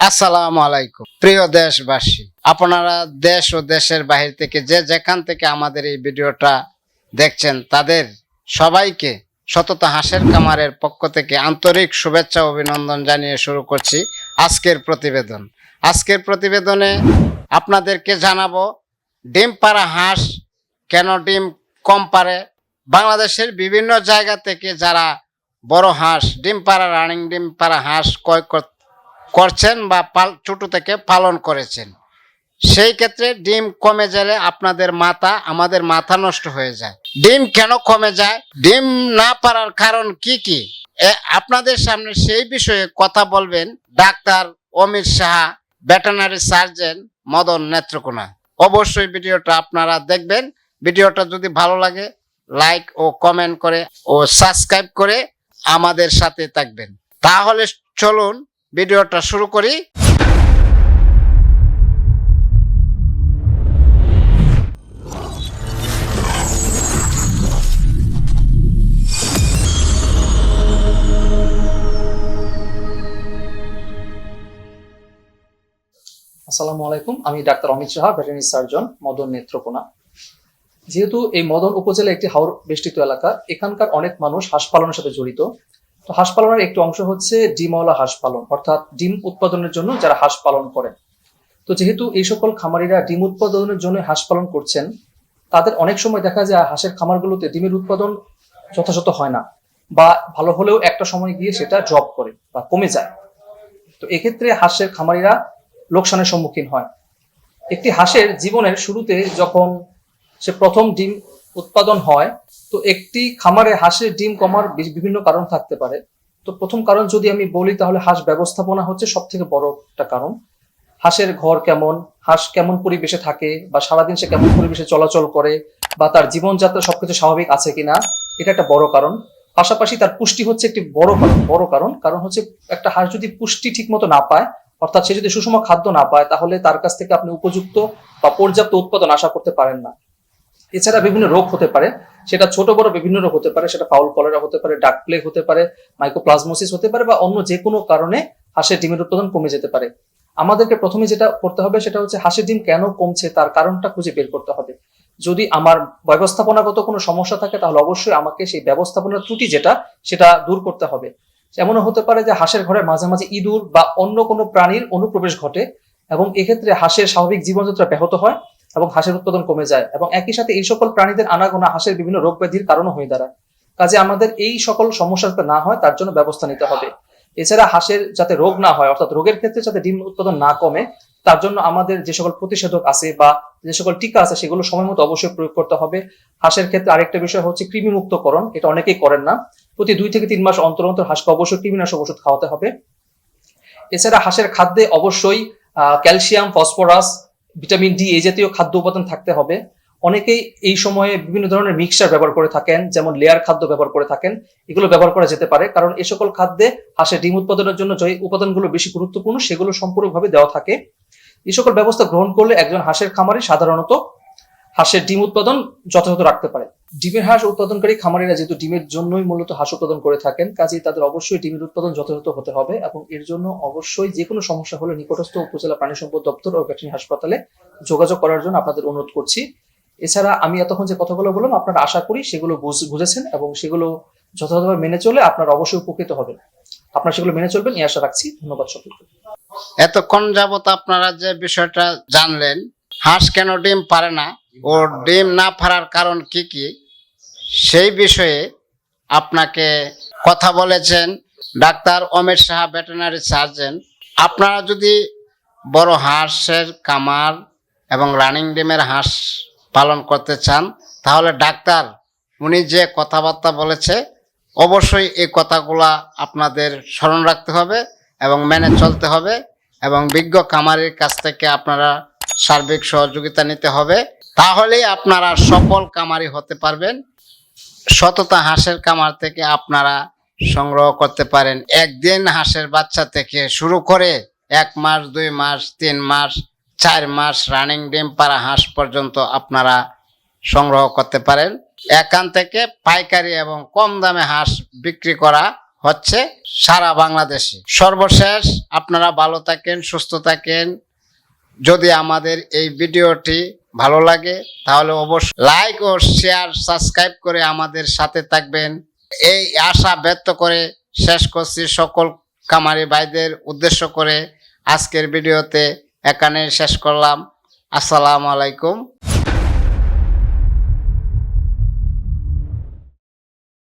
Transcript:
আসসালামু আলাইকুম প্রিয় দেশবাসী, আপনারা দেশ ও দেশের বাহির থেকে যে যেখান থেকে আমাদের এই ভিডিওটা দেখছেন তাদের সবাইকে সততা হাঁসের খামারের পক্ষ থেকে আন্তরিক শুভেচ্ছা ও অভিনন্দন জানিয়ে শুরু করছি আজকের প্রতিবেদনে আপনাদেরকে জানাবো ডিম পাড়া হাঁস কেন ডিম কম পারে। বাংলাদেশের বিভিন্ন জায়গা থেকে যারা বড় হাঁস ডিম পাড়া রানিং ডিম পাড়া হাঁস ক্রয় করছেন বা ছোট থেকে পালন করেছেন, সেই ক্ষেত্রে ডিম কমে গেলে আমাদের মাথা নষ্ট হয়ে যায়। ডিম কেন কমে যায়, ডিম না পারার কারণ কি কি, আপনাদের সামনে সেই বিষয়ে কথা বলবেন doctor Amit Saha, veterinary surgeon, Madan Netrokona. অবশ্যই ভিডিওটা আপনারা দেখবেন। ভিডিওটা যদি ভালো লাগে লাইক ও কমেন্ট করে ও সাবস্ক্রাইব করে আমাদের সাথে থাকবেন। তাহলে চলুন ভিডিওটা শুরু করি। আসসালামু আলাইকুম, আমি doctor Amit Saha, veterinary surgeon, Madan Netrokona. যেহেতু এই মদন উপজেলা একটি হাওর বেষ্টিত এলাকা, এখানকার অনেক মানুষ হাঁস পালনের সাথে জড়িত। তো হাঁস পালনের একটি অংশ হচ্ছে ডিমওয়ালা হাঁস পালন, অর্থাৎ ডিম উৎপাদনের জন্য যারা হাঁস পালন করেন। তো যেহেতু এই সকল খামারিরা ডিম উৎপাদনের জন্য হাঁস পালন করছেন, তাদের অনেক সময় দেখা যায় হাঁসের খামারগুলোতে ডিমের উৎপাদন যথাযথ হয় না, বা ভালো হলেও একটা সময় গিয়ে সেটা ড্রপ করে বা কমে যায়। তো এক্ষেত্রে হাঁসের খামারিরা লোকসানের সম্মুখীন হয়। একটি হাঁসের জীবনের শুরুতে যখন সে প্রথম ডিম উৎপাদন হয়, তো একটি খামারে হাঁসের ডিম কমার বিভিন্ন কারণ থাকতে পারে। তো প্রথম কারণ যদি আমি বলি, তাহলে হাঁস ব্যবস্থাপনা হচ্ছে সব থেকে বড় একটা কারণ। হাঁসের ঘর কেমন, হাঁস কেমন পরিবেশে থাকে, বা সারাদিন সে কেমন পরিবেশে চলাচল করে, বা তার জীবনযাত্রা সবকিছু স্বাভাবিক আছে কিনা, এটা একটা বড় কারণ। পাশাপাশি তার পুষ্টি হচ্ছে একটি বড় কারণ। কারণ হচ্ছে একটা হাঁস যদি পুষ্টি ঠিক মতো না পায়, অর্থাৎ সে যদি সুষম খাদ্য না পায়, তাহলে তার কাছ থেকে আপনি উপযুক্ত বা পর্যাপ্ত উৎপাদন আশা করতে পারেন না। এছাড়া বিভিন্ন রোগ হতে পারে, সেটা ছোট বড় বিভিন্ন রোগ হতে পারে, সেটা ফাউল কলেরা হতে পারে, ডাক প্লেগ হতে পারে, মাইকোপ্লাজমোসিস হতে পারে, বা অন্য যে কোনো কারণে হাঁসের ডিমের উৎপাদন কমে যেতে পারে। আমাদেরকে প্রথমে যেটা করতে হবে সেটা হচ্ছে হাঁসের ডিম কেন কমছে তার কারণটা খুঁজে বের করতে হবে। যদি আমার ব্যবস্থাপনাগত কোনো সমস্যা থাকে, তাহলে অবশ্যই আমাকে সেই ব্যবস্থাপনার ত্রুটি সেটা দূর করতে হবে। এমনও হতে পারে যে হাঁসের ঘরে মাঝে মাঝে ইঁদুর বা অন্য কোনো প্রাণীর অনুপ্রবেশ ঘটে, এবং এক্ষেত্রে হাঁসের স্বাভাবিক জীবনযাত্রা ব্যাহত হয় এবং হাঁসের উৎপাদন কমে যায়, এবং একই সাথে এই সকল প্রাণীদের আনাগোনা হাঁসের বিভিন্ন রোগ ব্যাধির কারণও হয়ে দাঁড়ায়। কাজে আমাদের এই সকল সমস্যা যাতে না হয় তার জন্য ব্যবস্থা নিতে হবে। এছাড়া হাঁসের যাতে রোগ না হয়, অর্থাৎ রোগের ক্ষেত্রে যাতে ডিম উৎপাদন না কমে, তার জন্য আমাদের যে সকল প্রতিষেধক আছে বা যে সকল টিকা আছে সেগুলো সময় মতো অবশ্যই প্রয়োগ করতে হবে। হাঁসের ক্ষেত্রে আরেকটা বিষয় হচ্ছে কৃমিমুক্তকরণ, এটা অনেকেই করেন না। প্রতি 2 থেকে 3 মাস অন্তর অন্তর হাঁসকে অবশ্যই কৃমিনাশক ওষুধ খাওয়াতে হবে। এছাড়া হাঁসের খাদ্যে অবশ্যই ক্যালসিয়াম, ফসফরাস, ভিটামিন ডি এই জাতীয় খাদ্য উপাদান থাকতে হবে। অনেকেই এই সময়ে বিভিন্ন ধরনের মিক্সচার ব্যবহার করে থাকেন, যেমন লেয়ার খাদ্য ব্যবহার করে থাকেন। এগুলো ব্যবহার করা যেতে পারে, কারণ এই সকল খাদ্যে হাঁসের ডিম উৎপাদনের জন্য যে উপাদানগুলো বেশি গুরুত্বপূর্ণ সেগুলো সম্পূর্ণভাবে দেওয়া থাকে। এই সকল ব্যবস্থা গ্রহণ করলে একজন হাঁসের খামারি সাধারণত হাঁসের ডিম উৎপাদন যথাযথ রাখতে পারে। ডিমের হাঁস উৎপাদনকারী খামারিরা যেহেতু ডিমের জন্যই মূলত হাঁস উৎপাদন করে থাকেন, কাজেই তাদের অবশ্যই ডিমের উৎপাদন যথাযথ হতে হবে, এবং এর জন্য অবশ্যই যে কোনো সমস্যা হলে নিকটস্থ উপজেলা প্রাণী সম্পদ দপ্তর ও ভেটেরিনারি হাসপাতালে যোগাযোগ করার জন্য আপনাদের অনুরোধ করছি। এছাড়া আমি এতক্ষণ যে কথাগুলো বললাম, আপনারা আশা করি সেগুলো বুঝেছেন এবং সেগুলো যথাযথভাবে মেনে চলে আপনারা অবশ্যই উপকৃত হবেন। আপনারা সেগুলো মেনে চলবেন এই আশা রাখছি। ধন্যবাদ সকলকে। এতক্ষণ যাবত আপনারা যে বিষয়টা জানলেন, হাঁস কেন ডিম পারে না ও ডিম না পারার কারণ কি কি, সেই বিষয়ে আপনাকে কথা বলেছেন doctor Amit Saha, veterinary surgeon. আপনারা যদি বড় হাঁসের খামার এবং রানিং ডিমের হাঁস পালন করতে চান, তাহলে ডাক্তার উনি যে কথাবার্তা বলেছে অবশ্যই এই কথাগুলা আপনাদের স্মরণ রাখতে হবে এবং মেনে চলতে হবে, এবং বিজ্ঞ খামারের কাছ থেকে আপনারা সার্বিক সহযোগিতা নিতে হবে। তাহলেই আপনারা সফল খামারি হতে পারবেন। সততা হাঁসের খামার থেকে আপনারা সংগ্রহ করতে পারেন একদিন হাঁসের বাচ্চা থেকে শুরু করে 1 মাস, 2 মাস, 3 মাস, 4 মাস রানিং ডিম পাড়া হাঁস পর্যন্ত আপনারা সংগ্রহ করতে পারেন। এখান থেকে পাইকারি এবং কম দামে হাঁস বিক্রি করা হচ্ছে সারা বাংলাদেশে। সর্বশেষ আপনারা ভালো থাকেন, সুস্থ থাকেন। যদি আমাদের এই ভিডিওটি ভালো লাগে তাহলে অবশ্যই লাইক ও শেয়ার সাবস্ক্রাইব করে আমাদের সাথে থাকবেন। এই আশা ব্যক্ত করে শেষ করছি সকল খামারি ভাইদের উদ্দেশ্য করে আজকের ভিডিওতে এখানে শেষ করলাম। আসসালামু আলাইকুম।